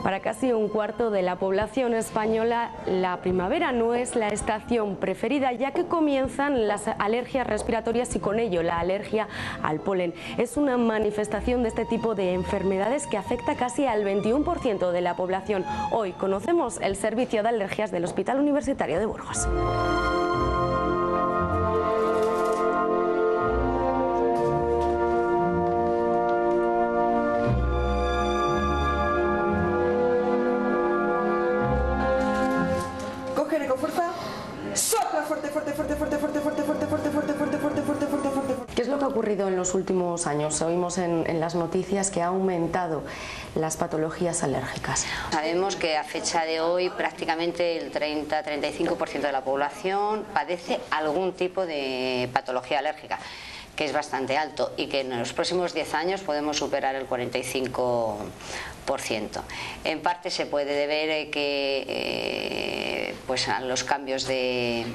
Para casi un cuarto de la población española, la primavera no es la estación preferida, ya que comienzan las alergias respiratorias y con ello la alergia al polen. Es una manifestación de este tipo de enfermedades que afecta casi al 21% de la población. Hoy conocemos el servicio de alergias del Hospital Universitario de Burgos. Con fuerza, sopla fuerte, fuerte, fuerte, fuerte, fuerte, fuerte, fuerte, fuerte, fuerte, fuerte, fuerte, fuerte, fuerte, fuerte. ¿Qué es lo que ha ocurrido en los últimos años? Oímos en las noticias que ha aumentado las patologías alérgicas. Sabemos que a fecha de hoy prácticamente el 30-35% de la población padece algún tipo de patología alérgica, que es bastante alto y que en los próximos 10 años podemos superar el 45%. En parte se puede deber pues a los cambios de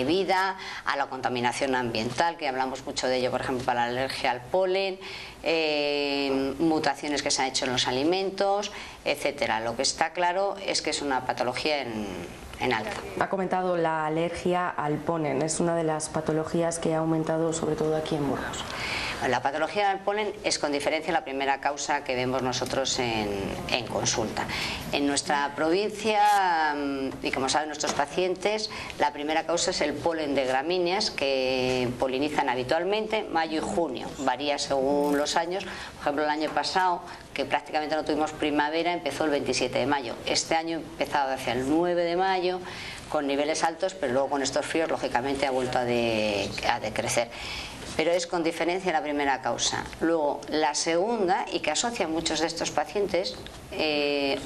vida, a la contaminación ambiental, que hablamos mucho de ello, por ejemplo, para la alergia al polen, mutaciones que se han hecho en los alimentos, etcétera. Lo que está claro es que es una patología en alta. Ha comentado la alergia al polen, es una de las patologías que ha aumentado sobre todo aquí en Burgos. La patología del polen es con diferencia la primera causa que vemos nosotros en consulta. En nuestra provincia, y como saben nuestros pacientes, la primera causa es el polen de gramíneas que polinizan habitualmente mayo y junio. Varía según los años. Por ejemplo, el año pasado, que prácticamente no tuvimos primavera, empezó el 27 de mayo. Este año ha empezado hacia el 9 de mayo, con niveles altos, pero luego con estos fríos, lógicamente, ha vuelto a decrecer. Pero es con diferencia la primera causa. Luego, la segunda, y que asocia a muchos de estos pacientes,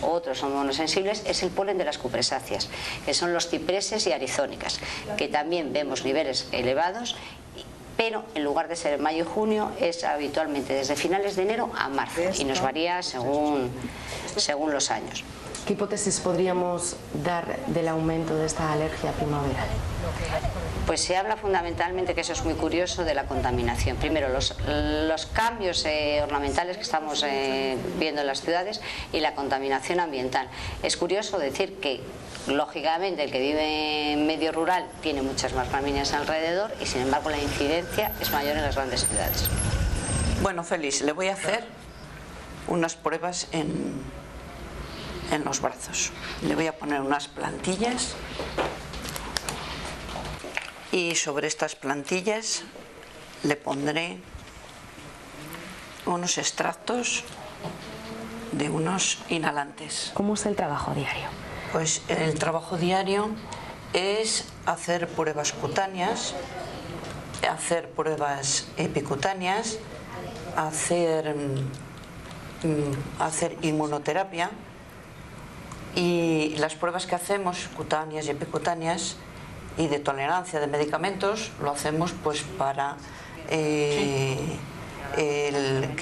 otros son monosensibles, es el polen de las cupresáceas, que son los cipreses y arizónicas, que también vemos niveles elevados, pero en lugar de ser en mayo y junio, es habitualmente desde finales de enero a marzo, y nos varía según los años. ¿Qué hipótesis podríamos dar del aumento de esta alergia primaveral? Pues se habla fundamentalmente, que eso es muy curioso, de la contaminación. Primero, los cambios ornamentales que estamos viendo en las ciudades y la contaminación ambiental. Es curioso decir que, lógicamente, el que vive en medio rural tiene muchas más gramíneas alrededor y, sin embargo, la incidencia es mayor en las grandes ciudades. Bueno, Félix, le voy a hacer unas pruebas en los brazos. Le voy a poner unas plantillas y sobre estas plantillas le pondré unos extractos de unos inhalantes. ¿Cómo es el trabajo diario? Pues el trabajo diario es hacer pruebas cutáneas, hacer pruebas epicutáneas, hacer inmunoterapia. Y las pruebas que hacemos, cutáneas y epicutáneas, y de tolerancia de medicamentos, lo hacemos pues para que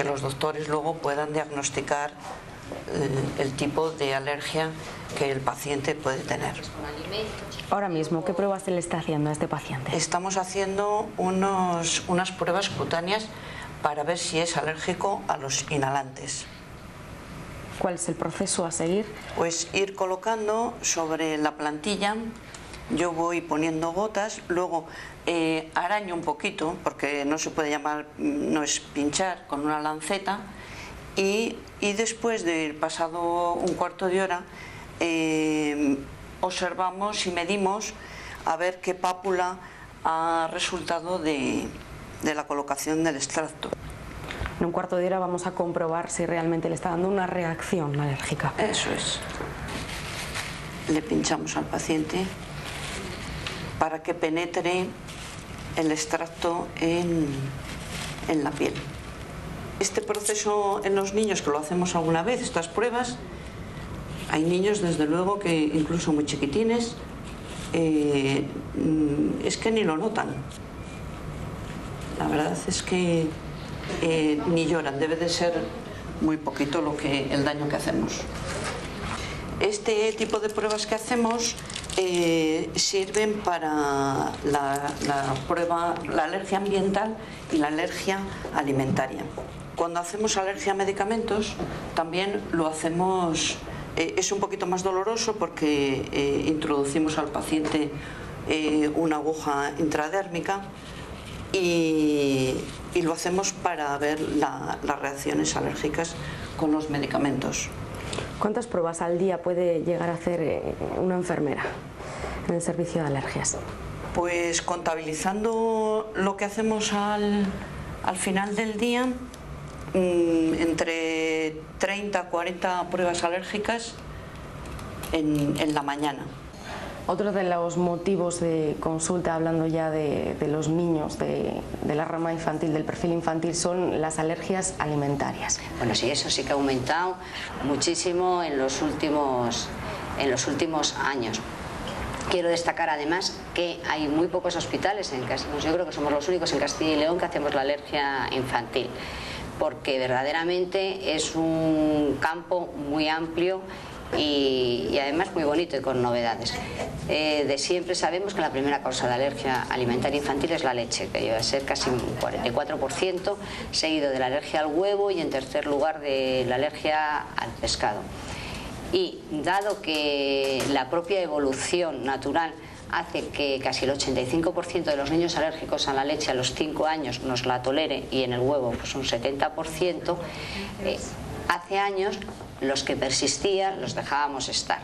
los doctores luego puedan diagnosticar el tipo de alergia que el paciente puede tener. Ahora mismo, ¿qué pruebas se le está haciendo a este paciente? Estamos haciendo unas pruebas cutáneas para ver si es alérgico a los inhalantes. ¿Cuál es el proceso a seguir? Pues ir colocando sobre la plantilla, yo voy poniendo gotas, luego araño un poquito, porque no se puede llamar, no es pinchar, con una lanceta, y después de pasado un cuarto de hora observamos y medimos a ver qué pápula ha resultado de la colocación del extracto. En un cuarto de hora vamos a comprobar si realmente le está dando una reacción alérgica. Eso es. Le pinchamos al paciente para que penetre el extracto en la piel. Este proceso en los niños, que lo hacemos alguna vez, estas pruebas, hay niños desde luego que incluso muy chiquitines, es que ni lo notan. La verdad es que ni lloran, debe de ser muy poquito el daño que hacemos. Este tipo de pruebas que hacemos sirven para la alergia ambiental y la alergia alimentaria. Cuando hacemos alergia a medicamentos, también lo hacemos, es un poquito más doloroso porque introducimos al paciente una aguja intradérmica y lo hacemos para ver las reacciones alérgicas con los medicamentos. ¿Cuántas pruebas al día puede llegar a hacer una enfermera en el servicio de alergias? Pues contabilizando lo que hacemos al final del día, entre 30 a 40 pruebas alérgicas en la mañana. Otro de los motivos de consulta, hablando ya de los niños, de la rama infantil, del perfil infantil, son las alergias alimentarias. Bueno, sí, eso sí que ha aumentado muchísimo en los últimos años. Quiero destacar además que hay muy pocos hospitales en Castilla, yo creo que somos los únicos en Castilla y León que hacemos la alergia infantil, porque verdaderamente es un campo muy amplio y además muy bonito y con novedades. De siempre sabemos que la primera causa de alergia alimentaria infantil es la leche, que lleva a ser casi un 44%, seguido de la alergia al huevo y en tercer lugar de la alergia al pescado. Y dado que la propia evolución natural hace que casi el 85% de los niños alérgicos a la leche a los 5 años nos la tolere y en el huevo pues un 70%, hace años los que persistían los dejábamos estar.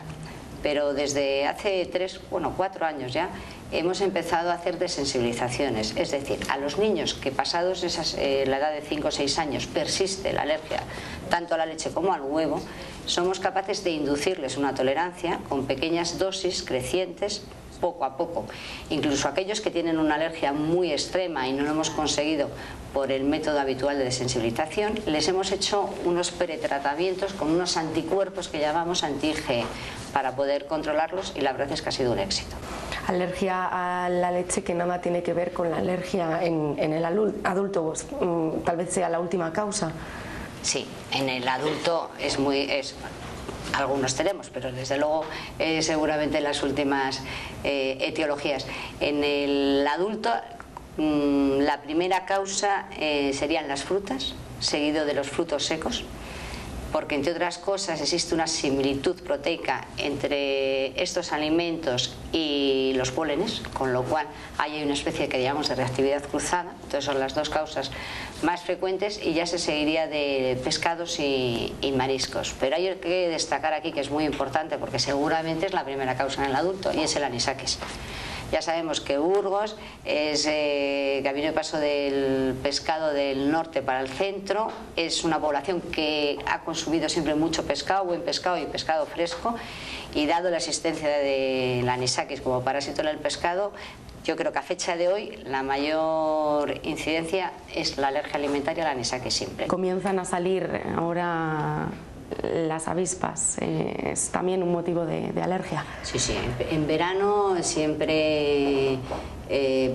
Pero desde hace 4 años ya hemos empezado a hacer desensibilizaciones, es decir, a los niños que pasados la edad de 5 o 6 años persiste la alergia tanto a la leche como al huevo, somos capaces de inducirles una tolerancia con pequeñas dosis crecientes poco a poco. Incluso aquellos que tienen una alergia muy extrema y no lo hemos conseguido por el método habitual de desensibilización, les hemos hecho unos pretratamientos con unos anticuerpos que llamamos anti-IgE para poder controlarlos y la verdad es que ha sido un éxito. Alergia a la leche que nada tiene que ver con la alergia en el adulto, tal vez sea la última causa. Sí, en el adulto algunos tenemos, pero desde luego seguramente las últimas etiologías. En el adulto la primera causa serían las frutas, seguido de los frutos secos, porque entre otras cosas existe una similitud proteica entre estos alimentos y los pólenes, con lo cual hay una especie que llamamos de reactividad cruzada. Entonces son las dos causas más frecuentes y ya se seguiría de pescados y mariscos. Pero hay que destacar aquí que es muy importante porque seguramente es la primera causa en el adulto y es el anisakis. Ya sabemos que Burgos es camino de paso del pescado del norte para el centro, es una población que ha consumido siempre mucho pescado, buen pescado y pescado fresco, y dado la existencia del anisakis como parásito en el pescado, yo creo que a fecha de hoy la mayor incidencia es la alergia alimentaria al anisakis simple. Comienzan a salir ahora las avispas, es también un motivo de alergia. Sí, sí, en verano siempre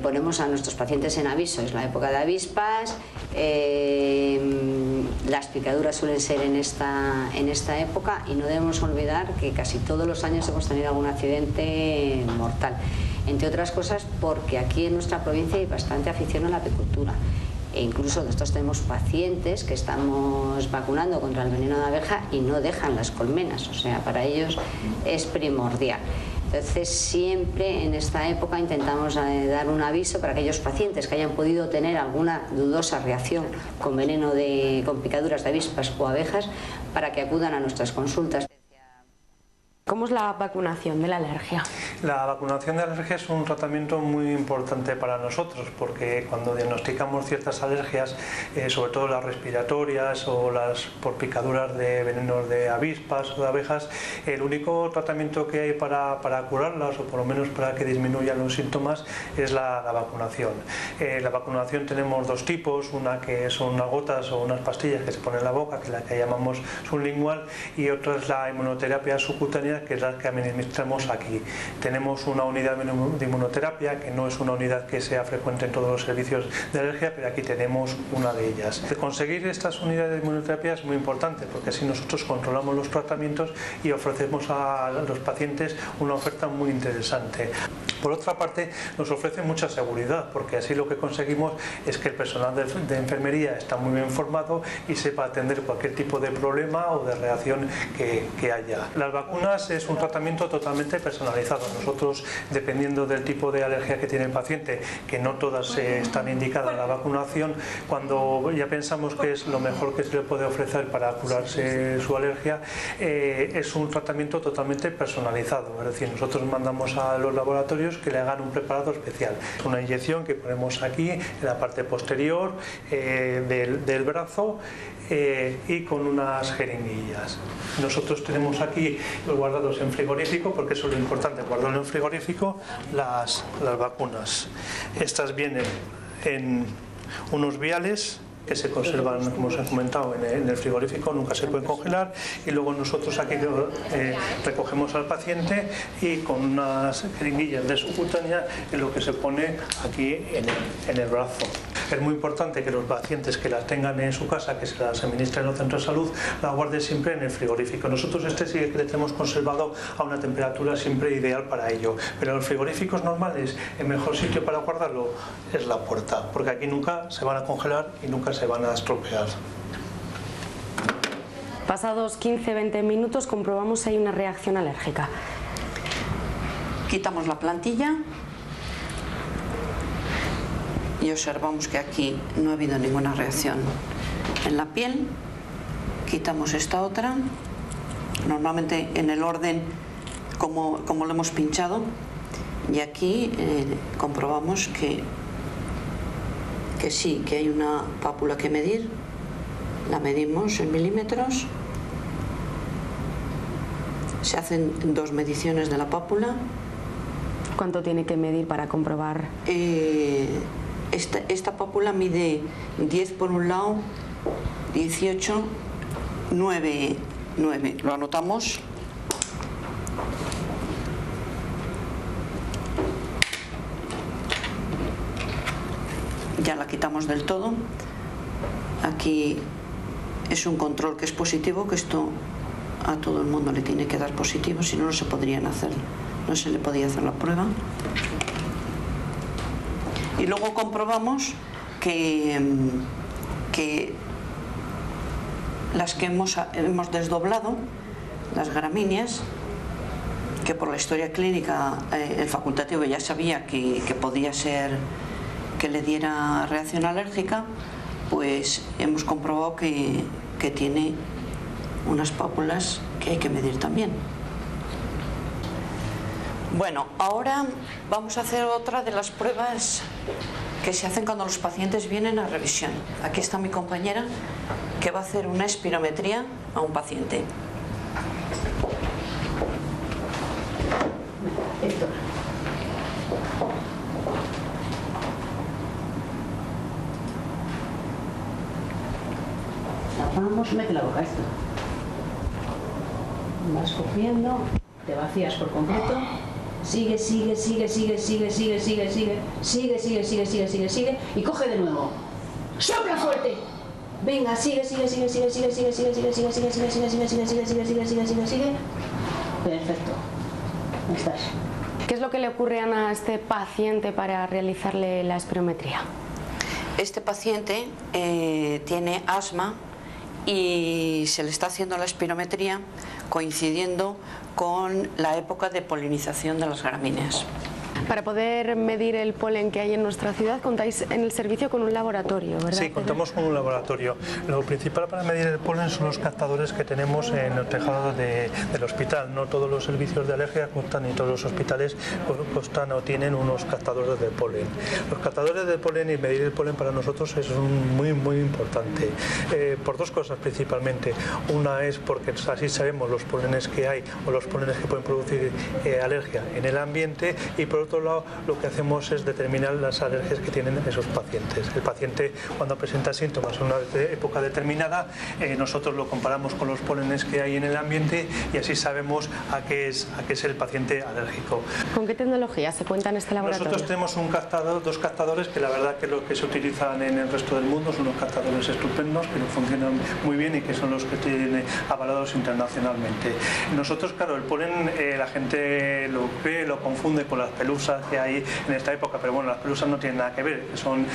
ponemos a nuestros pacientes en aviso, es la época de avispas, las picaduras suelen ser en esta época y no debemos olvidar que casi todos los años hemos tenido algún accidente mortal, entre otras cosas porque aquí en nuestra provincia hay bastante afición a la apicultura. E incluso nosotros tenemos pacientes que estamos vacunando contra el veneno de abeja y no dejan las colmenas, o sea, para ellos es primordial. Entonces siempre en esta época intentamos dar un aviso para aquellos pacientes que hayan podido tener alguna dudosa reacción con veneno con picaduras de avispas o abejas para que acudan a nuestras consultas. ¿Cómo es la vacunación de la alergia? La vacunación de alergia es un tratamiento muy importante para nosotros porque cuando diagnosticamos ciertas alergias, sobre todo las respiratorias o las por picaduras de venenos de avispas o de abejas, el único tratamiento que hay para curarlas o por lo menos para que disminuyan los síntomas es la vacunación. La vacunación tenemos dos tipos, una que son unas gotas o unas pastillas que se ponen en la boca, que es la que llamamos sublingual, y otra es la inmunoterapia subcutánea, que es la que administramos aquí. Tenemos una unidad de inmunoterapia que no es una unidad que sea frecuente en todos los servicios de alergia, pero aquí tenemos una de ellas. Conseguir estas unidades de inmunoterapia es muy importante porque así nosotros controlamos los tratamientos y ofrecemos a los pacientes una oferta muy interesante. Por otra parte, nos ofrece mucha seguridad, porque así lo que conseguimos es que el personal de enfermería está muy bien formado y sepa atender cualquier tipo de problema o de reacción que haya. Las vacunas es un tratamiento totalmente personalizado. Nosotros, dependiendo del tipo de alergia que tiene el paciente, que no todas están indicadas a la vacunación, cuando ya pensamos que es lo mejor que se le puede ofrecer para curarse su alergia, es un tratamiento totalmente personalizado. Es decir, nosotros mandamos a los laboratorios que le hagan un preparado especial. Una inyección que ponemos aquí en la parte posterior del brazo y con unas jeringuillas. Nosotros tenemos aquí guardados en frigorífico, porque eso es lo importante, guardarlo en frigorífico, las vacunas. Estas vienen en unos viales que se conservan, como os he comentado, en el frigorífico, nunca se pueden congelar, y luego nosotros aquí recogemos al paciente y con unas jeringuillas de subcutánea es lo que se pone aquí en el brazo. Es muy importante que los pacientes que las tengan en su casa, que se las administren en los centros de salud, las guarden siempre en el frigorífico. Nosotros sí que le tenemos conservado a una temperatura siempre ideal para ello, pero en los frigoríficos normales el mejor sitio para guardarlo es la puerta, porque aquí nunca se van a congelar y nunca se van a estropear. Pasados 15-20 minutos comprobamos si hay una reacción alérgica. Quitamos la plantilla y observamos que aquí no ha habido ninguna reacción en la piel. Quitamos esta otra, normalmente en el orden como lo hemos pinchado, y aquí comprobamos que sí, que hay una pápula que medir. La medimos en milímetros, se hacen 2 mediciones de la pápula. ¿Cuánto tiene que medir para comprobar? Esta pápula mide 10 por un lado, 18, 9. Lo anotamos. Ya la quitamos del todo. Aquí es un control que es positivo, que esto a todo el mundo le tiene que dar positivo, si no, no se podrían hacer, no se le podía hacer la prueba. Y luego comprobamos que las que hemos desdoblado, las gramíneas, que por la historia clínica el facultativo ya sabía que podía ser que le diera reacción alérgica, pues hemos comprobado que tiene unas pápulas que hay que medir también. Bueno, ahora vamos a hacer otra de las pruebas que se hacen cuando los pacientes vienen a revisión. Aquí está mi compañera que va a hacer una espirometría a un paciente. Vamos, mete la boca esto. Vas cogiendo, te vacías por completo. Sigue y coge de nuevo. ¡Sopla fuerte! Venga, sigue. Perfecto. Ahí estás. ¿Qué es lo que le ocurre, Ana, a este paciente para realizarle la espirometría? Este paciente tiene asma y se le está haciendo la espirometría coincidiendo con la época de polinización de las gramíneas. Para poder medir el polen que hay en nuestra ciudad, contáis en el servicio con un laboratorio, ¿verdad? Sí, contamos con un laboratorio. Lo principal para medir el polen son los captadores que tenemos en el tejado del hospital. No todos los servicios de alergia constan y todos los hospitales constan o tienen unos captadores de polen. Los captadores de polen y medir el polen para nosotros es muy importante, por 2 cosas principalmente. Una es porque así sabemos los polenes que hay o los polenes que pueden producir alergia en el ambiente, y por otro lado lo que hacemos es determinar las alergias que tienen esos pacientes. El paciente, cuando presenta síntomas en una época determinada, nosotros lo comparamos con los polenes que hay en el ambiente y así sabemos a qué es el paciente alérgico. ¿Con qué tecnología se cuenta en este laboratorio? Nosotros tenemos dos captadores que la verdad que los que se utilizan en el resto del mundo son unos captadores estupendos que funcionan muy bien y que son los que tienen avalados internacionalmente. Nosotros, claro, el polen la gente lo ve, lo confunde con las pelusas pelusas que hay en esta época, pero bueno, las pelusas no tienen nada que ver, son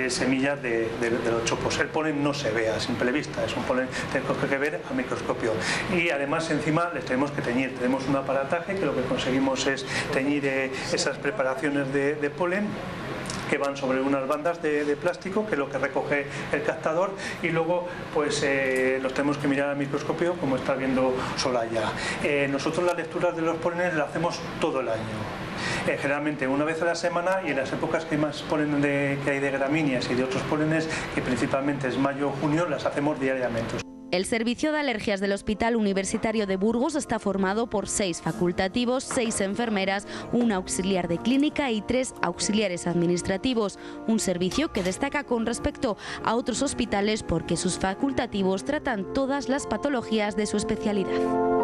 semillas de los chopos. El polen no se ve a simple vista, es un polen que tenemos que ver a microscopio. Y además encima les tenemos que teñir. Tenemos un aparataje que lo que conseguimos es teñir esas preparaciones de polen, que van sobre unas bandas de plástico, que es lo que recoge el captador, y luego pues los tenemos que mirar al microscopio, como está viendo Soraya. Nosotros las lecturas de los polenes las hacemos todo el año. Generalmente una vez a la semana, y en las épocas que hay más polen que hay de gramíneas y de otros polenes, que principalmente es mayo o junio, las hacemos diariamente. El servicio de alergias del Hospital Universitario de Burgos está formado por 6 facultativos, 6 enfermeras, un auxiliar de clínica y 3 auxiliares administrativos. Un servicio que destaca con respecto a otros hospitales porque sus facultativos tratan todas las patologías de su especialidad.